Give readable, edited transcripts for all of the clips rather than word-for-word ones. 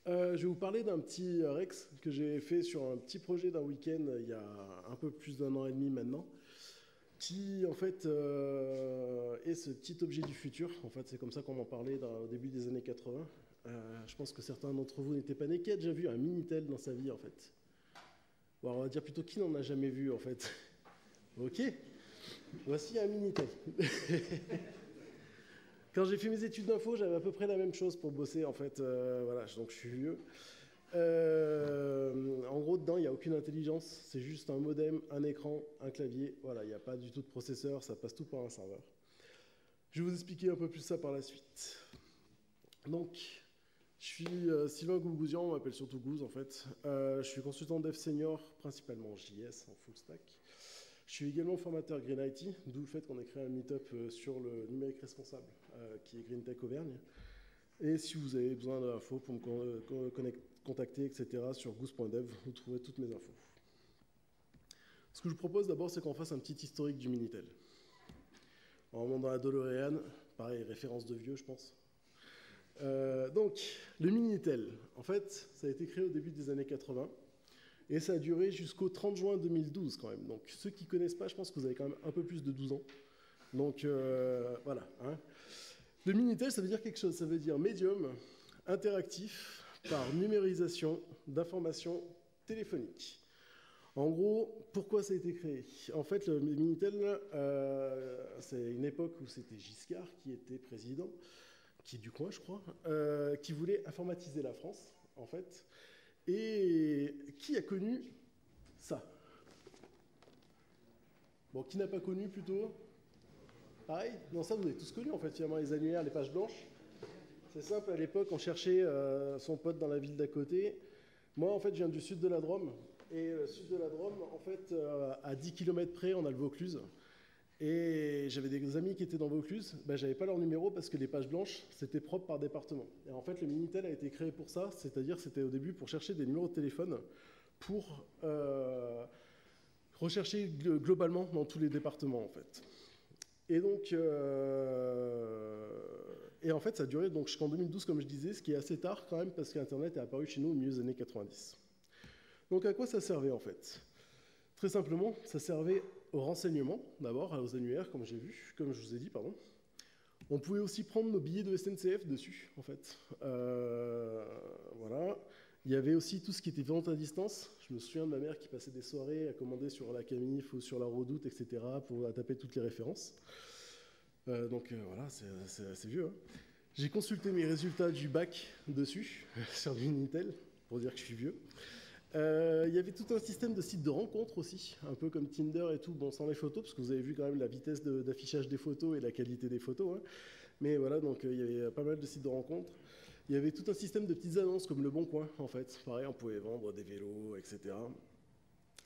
Je vais vous parler d'un petit Rex que j'ai fait sur un petit projet d'un week-end il y a un peu plus d'un an et demi maintenant, qui en fait est ce petit objet du futur. En fait, c'est comme ça qu'on en parlait au début des années 80. Je pense que certains d'entre vous n'étaient pas nés. Qui a déjà vu un Minitel dans sa vie en fait? Bon, on va dire plutôt qui n'en a jamais vu en fait. Ok, voici un Minitel. Quand j'ai fait mes études d'info, j'avais à peu près la même chose pour bosser en fait. Voilà, donc je suis vieux. En gros, dedans, il n'y a aucune intelligence. C'est juste un modem, un écran, un clavier. Voilà, il n'y a pas du tout de processeur. Ça passe tout par un serveur. Je vais vous expliquer un peu plus ça par la suite. Donc, je suis Sylvain Gougouzian, on m'appelle surtout Gouz en fait. Je suis consultant dev senior, principalement en JS, en full stack. Je suis également formateur Green IT, d'où le fait qu'on ait créé un meet-up sur le numérique responsable, qui est Green Tech Auvergne. Et si vous avez besoin d'infos pour me contacter, etc., sur goose.dev, vous trouverez toutes mes infos. Ce que je vous propose d'abord, c'est qu'on fasse un petit historique du Minitel. On remonte dans la DeLorean, pareil, référence de vieux, je pense. Donc, le Minitel, en fait, ça a été créé au début des années 80. Et ça a duré jusqu'au 30 juin 2012 quand même. Donc ceux qui ne connaissent pas, je pense que vous avez quand même un peu plus de 12 ans. Donc voilà. Hein. Le Minitel, ça veut dire quelque chose. Ça veut dire médium interactif par numérisation d'informations téléphoniques. En gros, pourquoi ça a été créé? En fait, le Minitel, c'est une époque où c'était Giscard qui était président, qui est du coin, je crois, qui voulait informatiser la France, en fait. Et qui a connu ça? Bon, qui n'a pas connu plutôt? Pareil? Non, ça vous avez tous connu en fait, finalement, les annuaires, les pages blanches. C'est simple, à l'époque, on cherchait son pote dans la ville d'à côté. Moi, en fait, je viens du sud de la Drôme. Et le sud de la Drôme, en fait, à 10 km près, on a le Vaucluse. Et j'avais des amis qui étaient dans Vaucluse, ben, j'avais pas leur numéro parce que les pages blanches, c'était propre par département. Et en fait, le Minitel a été créé pour ça, c'est-à-dire c'était au début pour chercher des numéros de téléphone pour rechercher globalement dans tous les départements, en fait. Et donc, et en fait, ça a duré donc, jusqu'en 2012, comme je disais, ce qui est assez tard quand même, parce qu'Internet est apparu chez nous au milieu des années 90. Donc, à quoi ça servait, en fait? Très simplement, ça servait au renseignement, d'abord, aux annuaires, comme je vous ai dit, pardon. On pouvait aussi prendre nos billets de SNCF dessus, en fait. Voilà. Il y avait aussi tout ce qui était vente à distance. Je me souviens de ma mère qui passait des soirées à commander sur la Camif ou sur la Redoute, etc., pour taper toutes les références. Donc voilà, c'est assez vieux. Hein. J'ai consulté mes résultats du bac dessus, sur du Minitel, pour dire que je suis vieux. Il y avait tout un système de sites de rencontres aussi, un peu comme Tinder et tout, bon sans les photos, parce que vous avez vu quand même la vitesse d'affichage des photos et la qualité des photos. Hein. Mais voilà, donc il y avait pas mal de sites de rencontres. Il y avait tout un système de petites annonces comme Le Bon Coin, en fait. Pareil, on pouvait vendre des vélos, etc.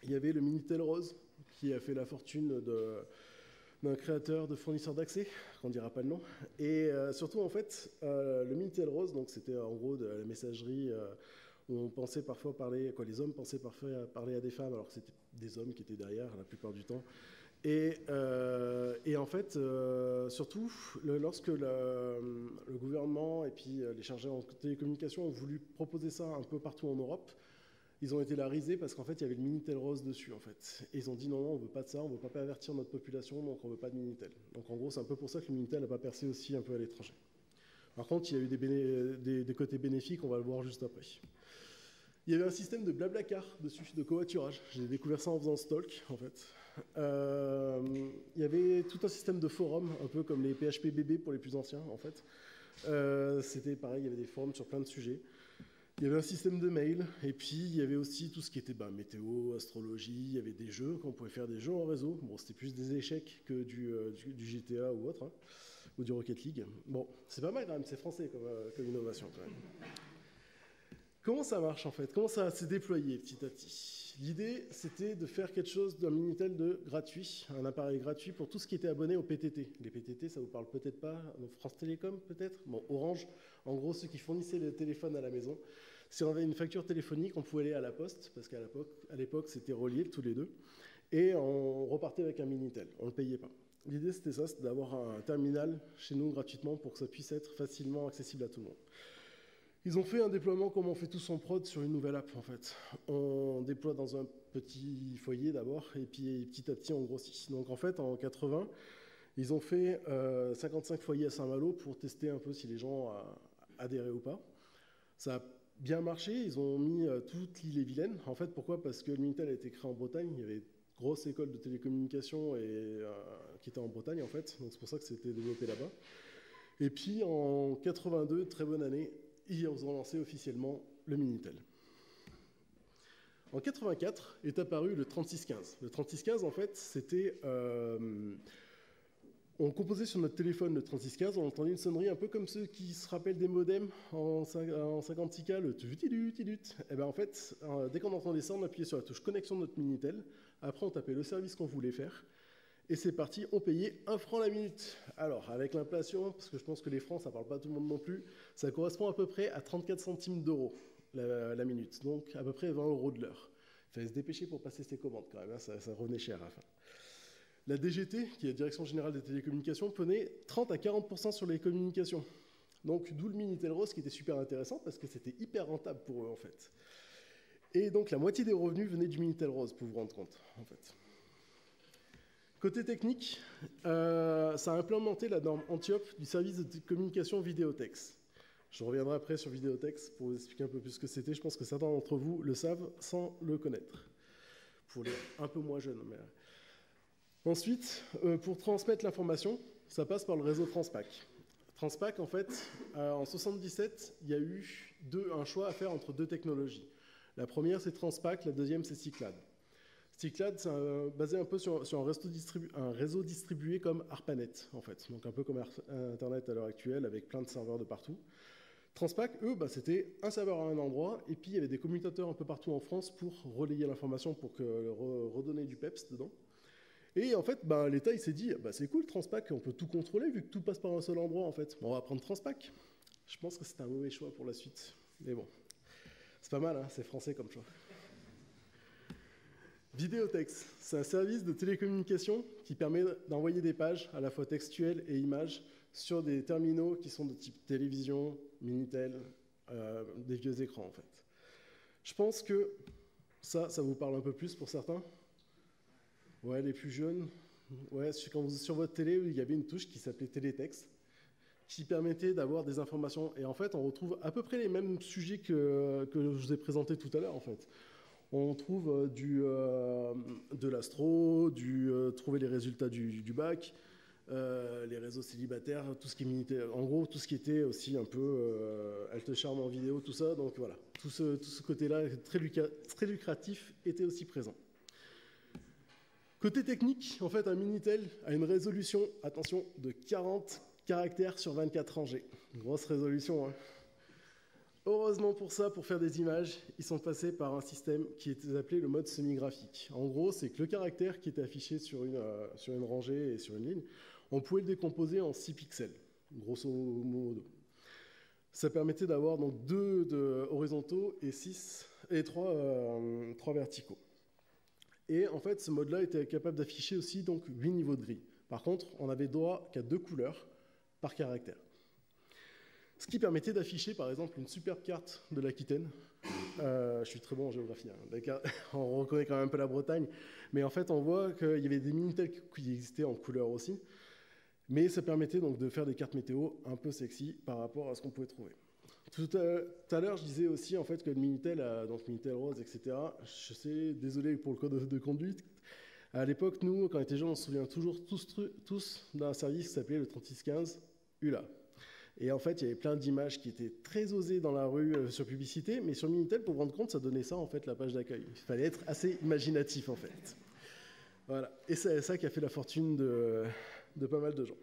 Il y avait le Minitel Rose, qui a fait la fortune d'un créateur de fournisseur d'accès, qu'on ne dira pas le nom. Et surtout, en fait, le Minitel Rose, donc c'était en gros de la messagerie... où on pensait parfois parler, quoi, les hommes pensaient parfois parler à des femmes, alors que c'était des hommes qui étaient derrière la plupart du temps. Et en fait, surtout, lorsque le gouvernement et puis les chargés en télécommunications ont voulu proposer ça un peu partout en Europe, ils ont été la risée parce qu'en fait, il y avait le Minitel Rose dessus, en fait. Et ils ont dit non, non, on veut pas de ça, on veut pas pervertir notre population, donc on veut pas de Minitel. Donc en gros, c'est un peu pour ça que le Minitel n'a pas percé aussi un peu à l'étranger. Par contre, il y a eu des côtés bénéfiques, on va le voir juste après. Il y avait un système de blablacar dessus, de covoiturage. J'ai découvert ça en faisant Stalk, en fait. Il y avait tout un système de forums, un peu comme les PHP BB pour les plus anciens, en fait. C'était pareil, il y avait des forums sur plein de sujets. Il y avait un système de mail, et puis il y avait aussi tout ce qui était météo, astrologie, il y avait des jeux, qu'on pouvait faire des jeux en réseau. Bon, c'était plus des échecs que du GTA ou autre, hein, ou du Rocket League. Bon, c'est pas mal quand même, c'est français comme innovation quand même. Comment ça marche en fait? Comment ça s'est déployé petit à petit? L'idée, c'était de faire quelque chose d'un Minitel gratuit, un appareil gratuit pour tout ce qui était abonné au PTT. Les PTT, ça vous parle peut-être pas? France Télécom peut-être? Bon, Orange, en gros, ceux qui fournissaient le téléphone à la maison. Si on avait une facture téléphonique, on pouvait aller à la poste, parce qu'à l'époque, c'était relié tous les deux, et on repartait avec un Minitel, on ne le payait pas. L'idée, c'était ça, c'était d'avoir un terminal chez nous gratuitement pour que ça puisse être facilement accessible à tout le monde. Ils ont fait un déploiement comme on fait tous en prod sur une nouvelle app, en fait. On déploie dans un petit foyer d'abord, et puis petit à petit, on grossit. Donc, en fait, en 80, ils ont fait 55 foyers à Saint-Malo pour tester un peu si les gens adhéraient ou pas. Ça a bien marché, ils ont mis toute l'île-et-Vilaine. En fait, pourquoi? Parce que le Minitel a été créé en Bretagne, il y avait une grosse école de télécommunications qui était en Bretagne, en fait. Donc, c'est pour ça que c'était développé là-bas. Et puis, en 82, très bonne année, ils ont lancé officiellement le Minitel. En 84 est apparu le 3615. Le 3615, en fait, c'était... on composait sur notre téléphone le 3615, on entendait une sonnerie un peu comme ceux qui se rappellent des modems en 56K, le tudut. Et bien en fait, dès qu'on entendait ça, on appuyait sur la touche connexion de notre Minitel. Après, on tapait le service qu'on voulait faire. Et c'est parti, on payait 1 franc la minute. Alors, avec l'inflation, parce que je pense que les francs, ça ne parle pas à tout le monde non plus, ça correspond à peu près à 34 centimes d'euros la minute. Donc, à peu près 20 € de l'heure. Il fallait se dépêcher pour passer ses commandes quand même, hein, ça revenait cher à la fin. La DGT, qui est la Direction Générale des Télécommunications, prenait 30 à 40% sur les communications. Donc, d'où le Minitel Rose, qui était super intéressant, parce que c'était hyper rentable pour eux, en fait. Et donc, la moitié des revenus venaient du Minitel Rose, pour vous rendre compte, en fait. Côté technique, ça a implémenté la norme Antiope du service de communication Vidéotex. Je reviendrai après sur Vidéotex pour vous expliquer un peu plus ce que c'était. Je pense que certains d'entre vous le savent sans le connaître. Pour les un peu moins jeunes. Mais... Ensuite, pour transmettre l'information, ça passe par le réseau Transpac. Transpac, en fait, en 77, il y a eu un choix à faire entre deux technologies. La première, c'est Transpac, la deuxième, c'est Cyclade. Cyclade, c'est basé un peu sur un réseau distribué comme ARPANET, en fait. Donc un peu comme Internet à l'heure actuelle, avec plein de serveurs de partout. Transpac, eux, c'était un serveur à un endroit, et puis il y avait des commutateurs un peu partout en France pour relayer l'information, pour redonner du PEPS dedans. Et en fait, l'État, il s'est dit, c'est cool, Transpac, on peut tout contrôler, vu que tout passe par un seul endroit, en fait. On va prendre Transpac. Je pense que c'était un mauvais choix pour la suite. Mais bon, c'est pas mal, hein, c'est français comme choix. Vidéotex, c'est un service de télécommunication qui permet d'envoyer des pages, à la fois textuelles et images, sur des terminaux qui sont de type télévision, Minitel, des vieux écrans, en fait. Je pense que ça vous parle un peu plus pour certains. Ouais, les plus jeunes. Ouais, sur votre télé, il y avait une touche qui s'appelait Télétexte, qui permettait d'avoir des informations. Et en fait, on retrouve à peu près les mêmes sujets que je vous ai présentés tout à l'heure, en fait. On trouve de l'astro, trouver les résultats du bac, les réseaux célibataires, tout ce qui militait, en gros, tout ce qui était aussi un peu elle te charme en vidéo, tout ça. Donc voilà, tout ce côté-là, très lucratif, était aussi présent. Côté technique, en fait, un Minitel a une résolution, attention, de 40 caractères sur 24 rangées. Une grosse résolution, hein. Heureusement pour ça, pour faire des images, ils sont passés par un système qui était appelé le mode semi-graphique. En gros, c'est que le caractère qui était affiché sur une rangée et sur une ligne, on pouvait le décomposer en 6 pixels, grosso modo. Ça permettait d'avoir donc 2 horizontaux et 3 verticaux. Et en fait, ce mode-là était capable d'afficher aussi donc 8 niveaux de gris. Par contre, on avait droit qu'à 2 couleurs par caractère. Ce qui permettait d'afficher, par exemple, une superbe carte de l'Aquitaine. Je suis très bon en géographie, hein. On reconnaît quand même un peu la Bretagne. Mais en fait, on voit qu'il y avait des Minitel qui existaient en couleur aussi. Mais ça permettait donc de faire des cartes météo un peu sexy par rapport à ce qu'on pouvait trouver. Tout à l'heure, je disais aussi en fait que le Minitel, donc Minitel Rose, etc., je sais, désolé pour le code de conduite, à l'époque, nous, quand on était jeunes, on se souvient toujours tous d'un service qui s'appelait le 3615 ULA. Et en fait, il y avait plein d'images qui étaient très osées dans la rue sur publicité, mais sur Minitel, pour vous rendre compte, ça donnait ça, en fait, la page d'accueil. Il fallait être assez imaginatif, en fait. Voilà. Et c'est ça qui a fait la fortune de pas mal de gens.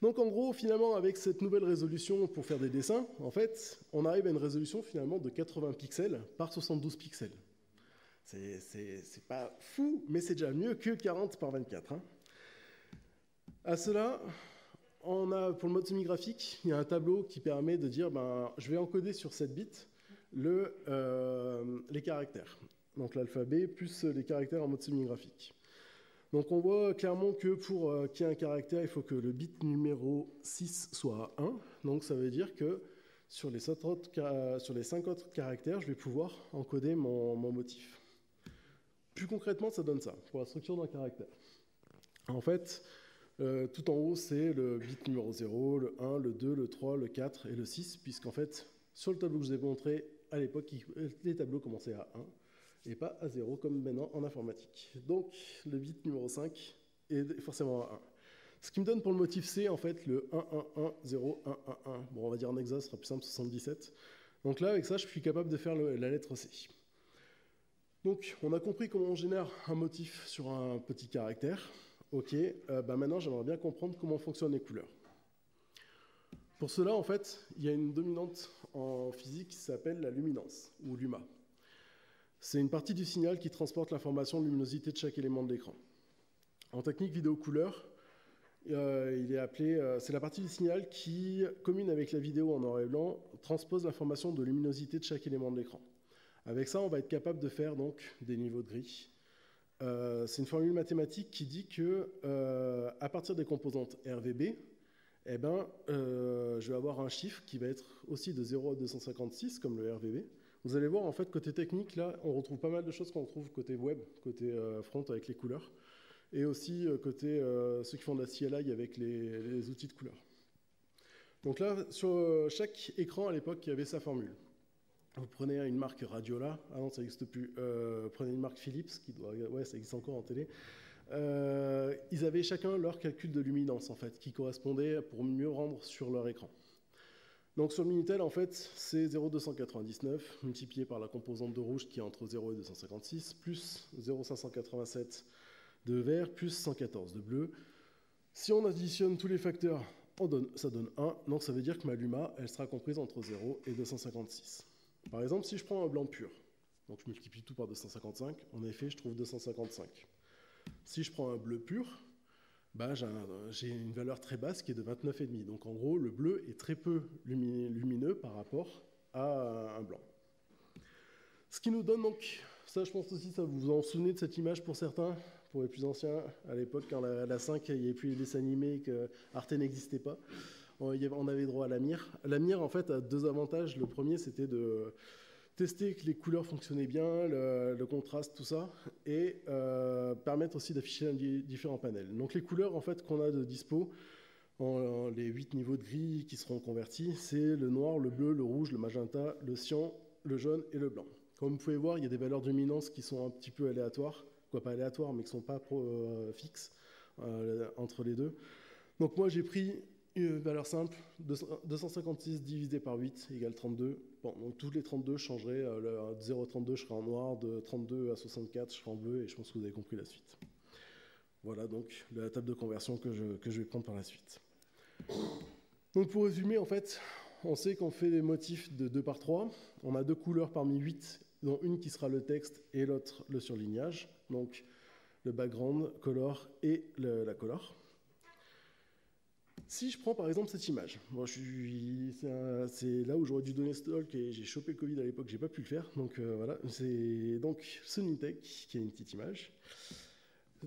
Donc en gros, finalement, avec cette nouvelle résolution pour faire des dessins, en fait, on arrive à une résolution finalement de 80 pixels par 72 pixels. C'est pas fou, mais c'est déjà mieux que 40 par 24. Hein. À cela, on a, pour le mode semi-graphique, il y a un tableau qui permet de dire, je vais encoder sur 7 bits les caractères. Donc l'alphabet plus les caractères en mode semi-graphique. Donc on voit clairement que pour qu'il y ait un caractère, il faut que le bit numéro 6 soit à 1. Donc ça veut dire que sur les 5 autres caractères, je vais pouvoir encoder mon motif. Plus concrètement, ça donne ça, pour la structure d'un caractère. En fait, tout en haut, c'est le bit numéro 0, le 1, le 2, le 3, le 4 et le 6, puisqu'en fait, sur le tableau que je vous ai montré, à l'époque, les tableaux commençaient à 1 et pas à 0, comme maintenant en informatique. Donc, le bit numéro 5 est forcément à 1. Ce qui me donne pour le motif C, en fait, le 1, 1, 1, 0, 1, 1, 1. Bon, on va dire en hexa, ce sera plus simple, 77. Donc là, avec ça, je suis capable de faire la lettre C. Donc, on a compris comment on génère un motif sur un petit caractère. Ok, maintenant, j'aimerais bien comprendre comment fonctionnent les couleurs. Pour cela, en fait, il y a une dominante en physique qui s'appelle la luminance, ou luma. C'est une partie du signal qui transporte l'information de luminosité de chaque élément de l'écran. En technique vidéo-couleur, c'est la partie du signal qui, commune avec la vidéo en noir et blanc, transpose l'information de luminosité de chaque élément de l'écran. Avec ça, on va être capable de faire donc des niveaux de gris. C'est une formule mathématique qui dit que à partir des composantes RVB, je vais avoir un chiffre qui va être aussi de 0 à 256, comme le RVB. Vous allez voir, en fait, côté technique, là, on retrouve pas mal de choses qu'on retrouve côté web, côté front avec les couleurs, et aussi côté ceux qui font de la CLI avec les outils de couleurs. Donc là, sur chaque écran, à l'époque, il y avait sa formule. Vous prenez une marque Radiola, ah non, ça n'existe plus, prenez une marque Philips, ouais, ça existe encore en télé. Ils avaient chacun leur calcul de luminance, en fait, qui correspondait pour mieux rendre sur leur écran. Donc sur le Minitel, en fait, c'est 0,299 multiplié par la composante de rouge qui est entre 0 et 256, plus 0,587 de vert, plus 114 de bleu. Si on additionne tous les facteurs, ça donne 1, donc ça veut dire que ma luma, elle sera comprise entre 0 et 256. Par exemple, si je prends un blanc pur, donc je multiplie tout par 255, en effet, je trouve 255. Si je prends un bleu pur, j'ai une valeur très basse qui est de 29,5. Donc en gros, le bleu est très peu lumineux par rapport à un blanc. Ce qui nous donne donc, ça je pense aussi, ça vous vous en souvenez de cette image pour certains, pour les plus anciens, à l'époque quand la 5, il n'y avait plus les dessins animés, que Arte n'existait pas. On avait droit à Lamir. Lamir, en fait, a deux avantages. Le premier, c'était de tester que les couleurs fonctionnaient bien, le contraste, tout ça, et permettre aussi d'afficher différents panels. Donc les couleurs, en fait, qu'on a de dispo, les 8 niveaux de gris qui seront convertis, c'est le noir, le bleu, le rouge, le magenta, le cyan, le jaune et le blanc. Comme vous pouvez voir, il y a des valeurs de luminance qui sont un petit peu aléatoires, quoi pas aléatoires, mais qui ne sont pas fixes entre les deux. Donc moi, j'ai pris une valeur simple, 256 divisé par 8 égale 32. Bon, donc tous les 32 changeraient, de 0 à 32 je serai en noir, de 32 à 64 je serai en bleu, et je pense que vous avez compris la suite. Voilà donc la table de conversion que je vais prendre par la suite. Donc pour résumer, en fait, on sait qu'on fait des motifs de 2 par 3. On a 2 couleurs parmi 8, dont une qui sera le texte et l'autre le surlignage. Donc le background, color et la color. Si je prends par exemple cette image, bon, c'est là où j'aurais dû donner ce talk et j'ai chopé le Covid à l'époque, j'ai pas pu le faire. Donc voilà, c'est donc ce Nintech qui est une petite image.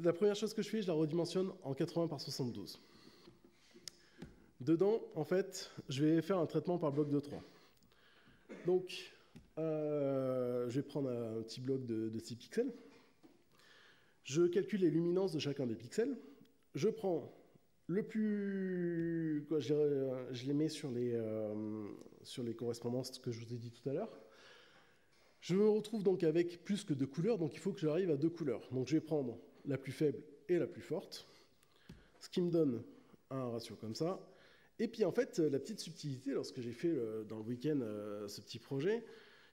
La première chose que je fais, je la redimensionne en 80 par 72. Dedans, en fait, je vais faire un traitement par bloc de 3. Donc, je vais prendre un petit bloc de 6 pixels. Je calcule les luminances de chacun des pixels. Je prends le plus... je les mets sur les correspondances que je vous ai dit tout à l'heure. Je me retrouve donc avec plus que 2 couleurs, donc il faut que j'arrive à 2 couleurs. Donc je vais prendre la plus faible et la plus forte, ce qui me donne un ratio comme ça. Et puis en fait, la petite subtilité, lorsque j'ai fait dans le week-end ce petit projet,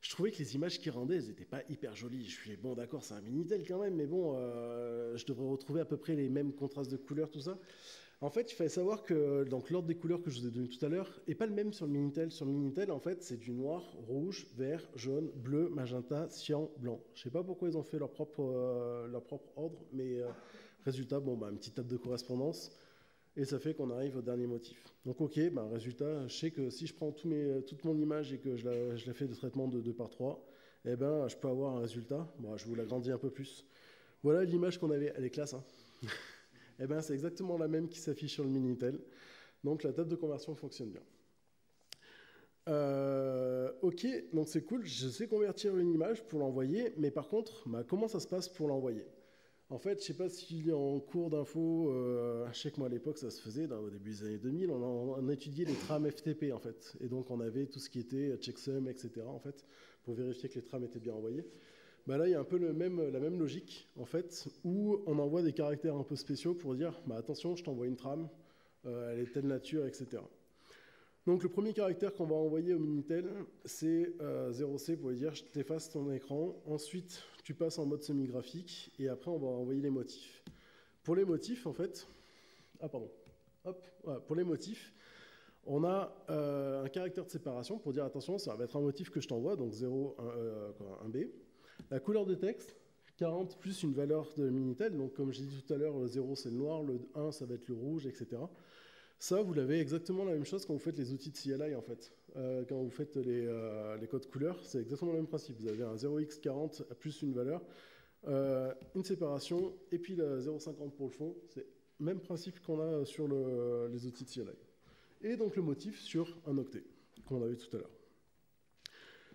je trouvais que les images qui rendaient, elles n'étaient pas hyper jolies. Je suis bon, d'accord, c'est un Minitel quand même, mais bon, je devrais retrouver à peu près les mêmes contrastes de couleurs, tout ça. En fait, il fallait savoir que l'ordre des couleurs que je vous ai donné tout à l'heure n'est pas le même sur le Minitel. Sur le Minitel, en fait, c'est du noir, rouge, vert, jaune, bleu, magenta, cyan, blanc. Je ne sais pas pourquoi ils ont fait leur propre ordre, mais résultat, bon, une petite table de correspondance. Et ça fait qu'on arrive au dernier motif. Donc ok, résultat, je sais que si je prends toute mon image et que je la fais de traitement de 2 par 3, je peux avoir un résultat. Bon, je vous l'agrandis un peu plus. Voilà l'image qu'on avait, elle est classe, hein. C'est exactement la même qui s'affiche sur le Minitel. Donc la table de conversion fonctionne bien. Ok, donc c'est cool, je sais convertir une image pour l'envoyer, mais par contre, bah, comment ça se passe pour l'envoyer? En fait, je sais pas si en cours d'info, je sais que moi à l'époque ça se faisait, au début des années 2000, on étudiait les trames FTP en fait. Et donc on avait tout ce qui était checksum, etc. en fait, pour vérifier que les trames étaient bien envoyées. Bah là, il y a un peu la même logique en fait, où on envoie des caractères un peu spéciaux pour dire bah, attention, je t'envoie une trame, elle est de telle nature, etc. Donc le premier caractère qu'on va envoyer au Minitel, c'est 0C pour lui dire je t'efface ton écran. Ensuite, tu passes en mode semi-graphique et après on va envoyer les motifs. Pour les motifs, en fait, pour les motifs, on a un caractère de séparation pour dire attention, ça va être un motif que je t'envoie, donc 0, 1B. La couleur de texte, 40 plus une valeur de Minitel, donc comme j'ai dit tout à l'heure, le 0 c'est le noir, le 1 ça va être le rouge, etc. Ça, vous l'avez exactement la même chose quand vous faites les outils de CLI, en fait. Quand vous faites les codes couleurs, c'est exactement le même principe. Vous avez un 0x40 plus une valeur, une séparation, et puis la 0,50 pour le fond. C'est le même principe qu'on a sur les outils de CLI. Et donc le motif sur un octet, qu'on a vu tout à l'heure.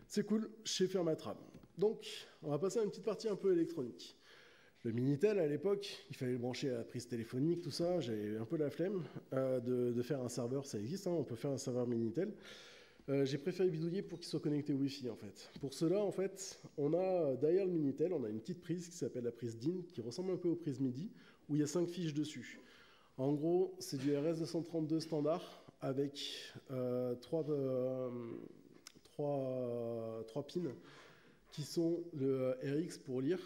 C'est cool, je sais faire ma trame. Donc, on va passer à une petite partie un peu électronique. Le Minitel, à l'époque, il fallait le brancher à la prise téléphonique, tout ça. J'avais un peu la flemme de faire un serveur, ça existe, hein, on peut faire un serveur Minitel. J'ai préféré bidouiller pour qu'il soit connecté au Wi-Fi, en fait. Pour cela, en fait, on a derrière le Minitel, on a une petite prise qui s'appelle la prise DIN, qui ressemble un peu aux prises MIDI, où il y a 5 fiches dessus. En gros, c'est du RS-232 standard, avec 3 pins, qui sont le RX pour lire,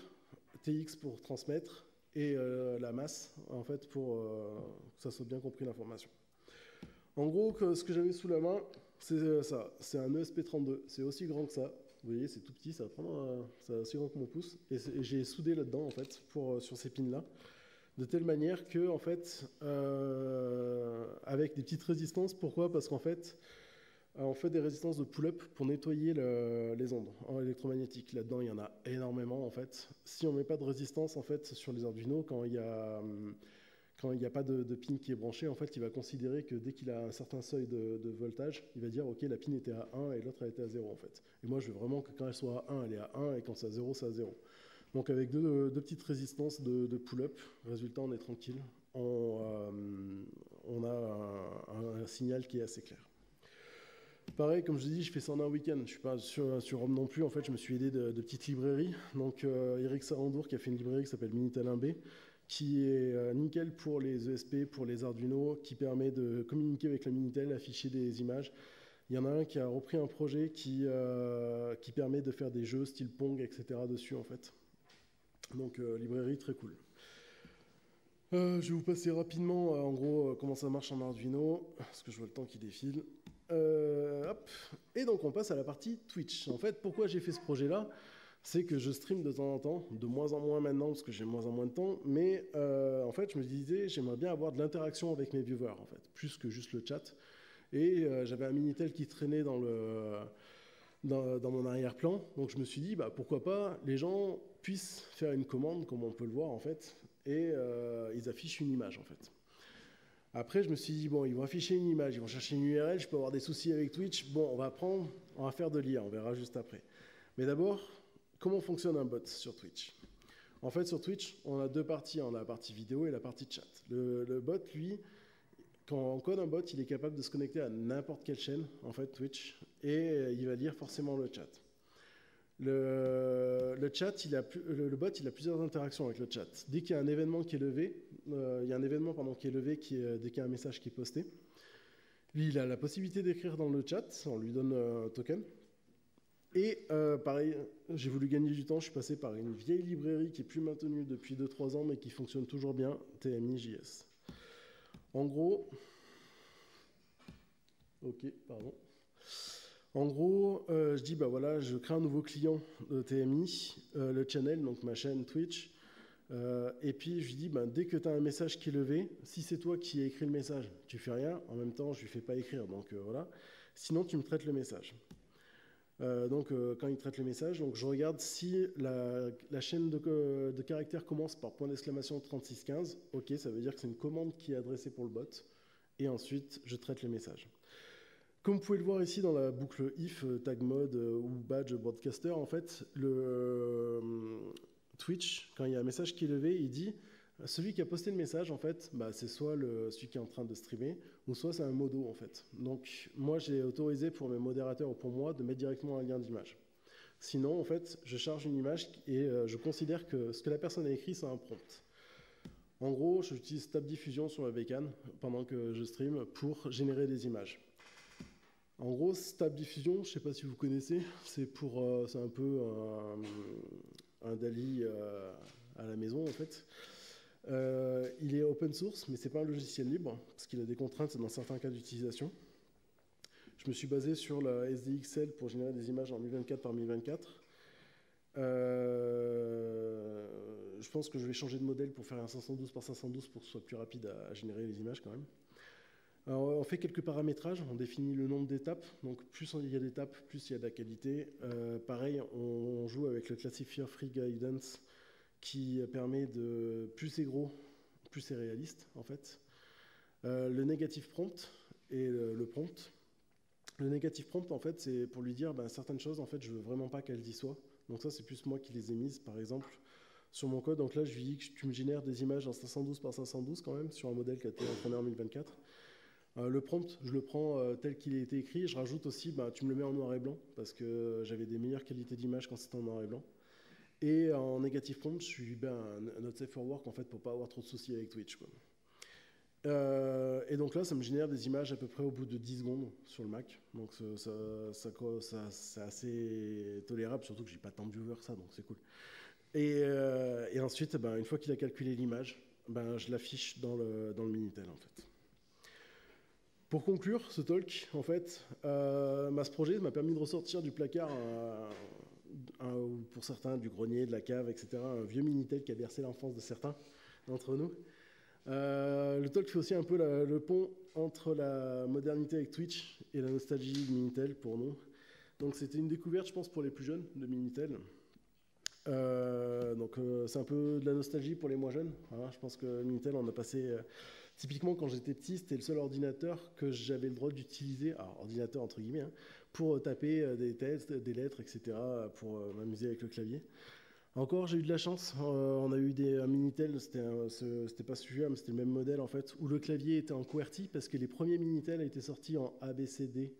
TX pour transmettre et la masse en fait pour que ça soit bien compris l'information. En gros, ce que j'avais sous la main, c'est ça, c'est un ESP32, c'est aussi grand que ça. Vous voyez, c'est tout petit, ça c'est aussi grand que mon pouce. Et j'ai soudé là-dedans en fait sur ces pins là, de telle manière que en fait, avec des petites résistances. Pourquoi? Parce qu'en fait, on fait des résistances de pull-up pour nettoyer les ondes électromagnétiques. Là-dedans, il y en a énormément, en fait. Si on ne met pas de résistance, en fait, sur les Arduino, quand il n'y a pas de pin qui est branché, en fait, il va considérer que dès qu'il a un certain seuil de voltage, il va dire, OK, la pin était à 1 et l'autre, elle était à 0, en fait. Et moi, je veux vraiment que quand elle soit à 1, elle est à 1, et quand c'est à 0, c'est à 0. Donc, avec deux petites résistances de pull-up, résultat, on est tranquille. On a un signal qui est assez clair. Pareil, comme je vous dis, je fais ça en un week-end. Je ne suis pas sur Rome non plus. En fait, je me suis aidé de petites librairies. Donc, Eric Sarandour qui a fait une librairie qui s'appelle Minitel 1B, qui est nickel pour les ESP, pour les Arduino, qui permet de communiquer avec le Minitel, afficher des images. Il y en a un qui a repris un projet qui permet de faire des jeux style Pong, etc. dessus, en fait. Donc, librairie très cool. Je vais vous passer rapidement, en gros, comment ça marche en Arduino, parce que je vois le temps qui défile. Hop. Et donc on passe à la partie Twitch. En fait, pourquoi j'ai fait ce projet-là? C'est que je stream de temps en temps, de moins en moins maintenant parce que j'ai moins en moins de temps, mais en fait je me disais j'aimerais bien avoir de l'interaction avec mes viewers en fait, plus que juste le chat. Et j'avais un Minitel qui traînait dans mon arrière-plan, donc je me suis dit bah, pourquoi pas les gens puissent faire une commande comme on peut le voir en fait, et ils affichent une image en fait. Après, je me suis dit, bon, ils vont afficher une image, ils vont chercher une URL, je peux avoir des soucis avec Twitch. Bon, on va faire de l'IA, on verra juste après. Mais d'abord, comment fonctionne un bot sur Twitch? En fait, sur Twitch, on a deux parties. On a la partie vidéo et la partie chat. Le bot, lui, quand on code un bot, il est capable de se connecter à n'importe quelle chaîne, en fait, Twitch, et il va lire forcément le chat. Le bot, il a plusieurs interactions avec le chat. Dès qu'il y a un événement qui est levé, il y a un événement qui est levé dès qu'il y a un message qui est posté. Lui, il a la possibilité d'écrire dans le chat, on lui donne un token. Et pareil, j'ai voulu gagner du temps, je suis passé par une vieille librairie qui est plus maintenue depuis 2-3 ans, mais qui fonctionne toujours bien, TMI.js. En gros, je dis, bah voilà, je crée un nouveau client de TMI, le channel, donc ma chaîne Twitch, et puis je lui dis, bah, dès que tu as un message qui est levé, si c'est toi qui as écrit le message, tu fais rien, en même temps, je lui fais pas écrire, donc voilà. Sinon, tu me traites le message. Quand il traite le message, donc je regarde si la chaîne de caractères commence par point d'exclamation 3615, ok, ça veut dire que c'est une commande qui est adressée pour le bot, et ensuite, je traite le message. Comme vous pouvez le voir ici dans la boucle if, tag mode ou badge broadcaster, en fait, Twitch, quand il y a un message qui est levé, il dit celui qui a posté le message, en fait, bah, c'est soit celui qui est en train de streamer, ou soit c'est un modo, en fait. Donc, moi, j'ai autorisé pour mes modérateurs ou pour moi de mettre directement un lien d'image. Sinon, en fait, je charge une image et je considère que ce que la personne a écrit, c'est un prompt. En gros, j'utilise Tab Diffusion sur la bécane pendant que je stream pour générer des images. En gros, Tab Diffusion, je ne sais pas si vous connaissez, c'est un peu un DALL-E à la maison, en fait. Il est open source, mais ce n'est pas un logiciel libre, parce qu'il a des contraintes dans certains cas d'utilisation. Je me suis basé sur la SDXL pour générer des images en 1024 par 1024. Je pense que je vais changer de modèle pour faire un 512 par 512 pour que ce soit plus rapide à générer les images quand même. Alors, on fait quelques paramétrages, on définit le nombre d'étapes, donc plus il y a d'étapes, plus il y a de la qualité. Pareil, on joue avec le Classifier Free Guidance qui permet de plus c'est gros, plus c'est réaliste en fait. Le negative prompt et le prompt. Le negative prompt en fait c'est pour lui dire certaines choses en fait je veux vraiment pas qu'elle y soient. Donc ça c'est plus moi qui les ai mises par exemple sur mon code. Donc là je lui dis que tu me génères des images en 512 par 512 quand même sur un modèle qui a été entraîné en 1024. Le prompt, je le prends tel qu'il a été écrit. Je rajoute aussi, tu me le mets en noir et blanc, parce que j'avais des meilleures qualités d'image quand c'était en noir et blanc. Et en negative prompt, je suis not safe for work, en fait, pour pas avoir trop de soucis avec Twitch, quoi. Et donc là, ça me génère des images à peu près au bout de 10 secondes sur le Mac. Donc c'est assez tolérable, surtout que j'ai pas tant de viewers, ça, donc c'est cool. Et ensuite, une fois qu'il a calculé l'image, je l'affiche dans le Minitel, en fait. Pour conclure ce talk, en fait, ce projet m'a permis de ressortir du placard, pour certains, du grenier, de la cave, etc., un vieux Minitel qui a bercé l'enfance de certains d'entre nous. Le talk fait aussi un peu le pont entre la modernité avec Twitch et la nostalgie de Minitel pour nous. Donc c'était une découverte, je pense, pour les plus jeunes de Minitel. C'est un peu de la nostalgie pour les moins jeunes. Voilà, je pense que Minitel, on a passé... Typiquement, quand j'étais petit, c'était le seul ordinateur que j'avais le droit d'utiliser, alors ordinateur entre guillemets, pour taper des tests, des lettres, etc., pour m'amuser avec le clavier. Encore, j'ai eu de la chance. On a eu un Minitel, c'était pas celui-là, mais c'était le même modèle en fait, où le clavier était en QWERTY, parce que les premiers Minitel étaient sortis en ABCD.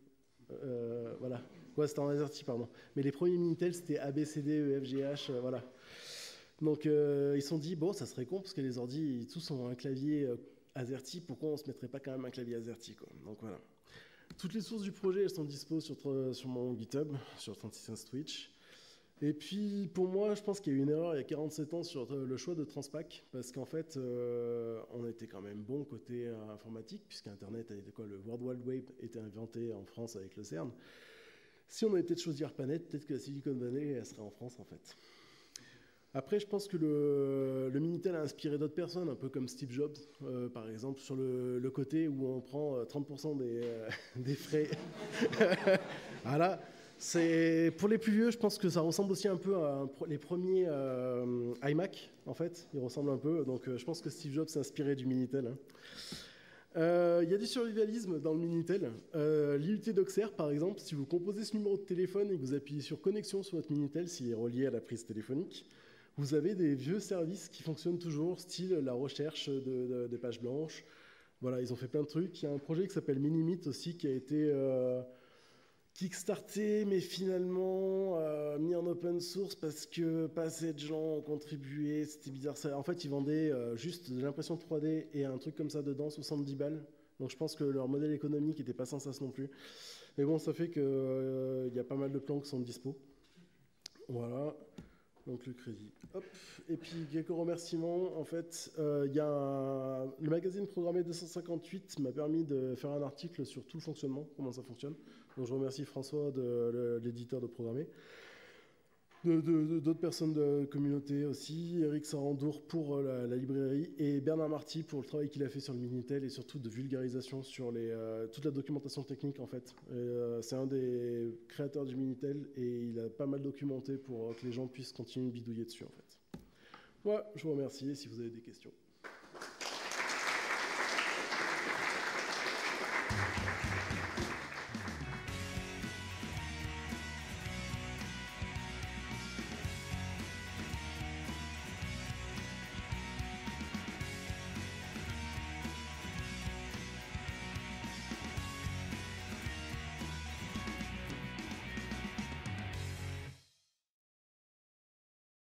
Voilà. Ouais, c'était en AZERTY, pardon. Mais les premiers Minitel, c'était ABCD, EFGH, voilà. Donc, ils se sont dit, bon, ça serait con, parce que les ordis, tous ont un clavier AZERTY, pourquoi on ne se mettrait pas quand même un clavier AZERTY, quoi. Donc voilà. Toutes les sources du projet, elles sont dispo sur mon GitHub, sur 36 Twitch. Et puis, pour moi, je pense qu'il y a eu une erreur il y a 47 ans sur le choix de Transpac, parce qu'en fait, on était quand même bon côté informatique, puisqu'Internet, le World Wide Web était inventé en France avec le CERN. Si on avait peut-être choisi ARPANET, peut-être que la Silicon Valley, elle serait en France, en fait. Après, je pense que le Minitel a inspiré d'autres personnes, un peu comme Steve Jobs, par exemple, sur le côté où on prend 30% des frais. Voilà. Pour les plus vieux, je pense que ça ressemble aussi un peu à les premiers iMac, en fait. Ils ressemblent un peu. Donc, je pense que Steve Jobs s'est inspiré du Minitel. Il y a du survivalisme dans le Minitel. L'IoT Doxer, par exemple, si vous composez ce numéro de téléphone et que vous appuyez sur connexion sur votre Minitel, s'il est relié à la prise téléphonique, vous avez des vieux services qui fonctionnent toujours, style la recherche des pages blanches. Voilà, ils ont fait plein de trucs. Il y a un projet qui s'appelle Minimit aussi, qui a été kickstarté, mais finalement mis en open source parce que pas assez de gens ont contribué. C'était bizarre. En fait, ils vendaient juste de l'impression 3D et un truc comme ça dedans, 70 balles. Donc je pense que leur modèle économique n'était pas sans ça non plus. Mais bon, ça fait qu'il y a pas mal de plans qui sont dispo. Voilà. Donc le crédit. Hop. Et puis quelques remerciements. En fait, le magazine Programmé 258 m'a permis de faire un article sur tout le fonctionnement, comment ça fonctionne. Donc je remercie François, l'éditeur de Programmé. D'autres personnes de la communauté aussi, Eric Sarandour pour la librairie et Bernard Marty pour le travail qu'il a fait sur le Minitel et surtout de vulgarisation sur toute la documentation technique en fait. C'est un des créateurs du Minitel et il a pas mal documenté pour que les gens puissent continuer de bidouiller dessus en fait. Voilà, je vous remercie et si vous avez des questions.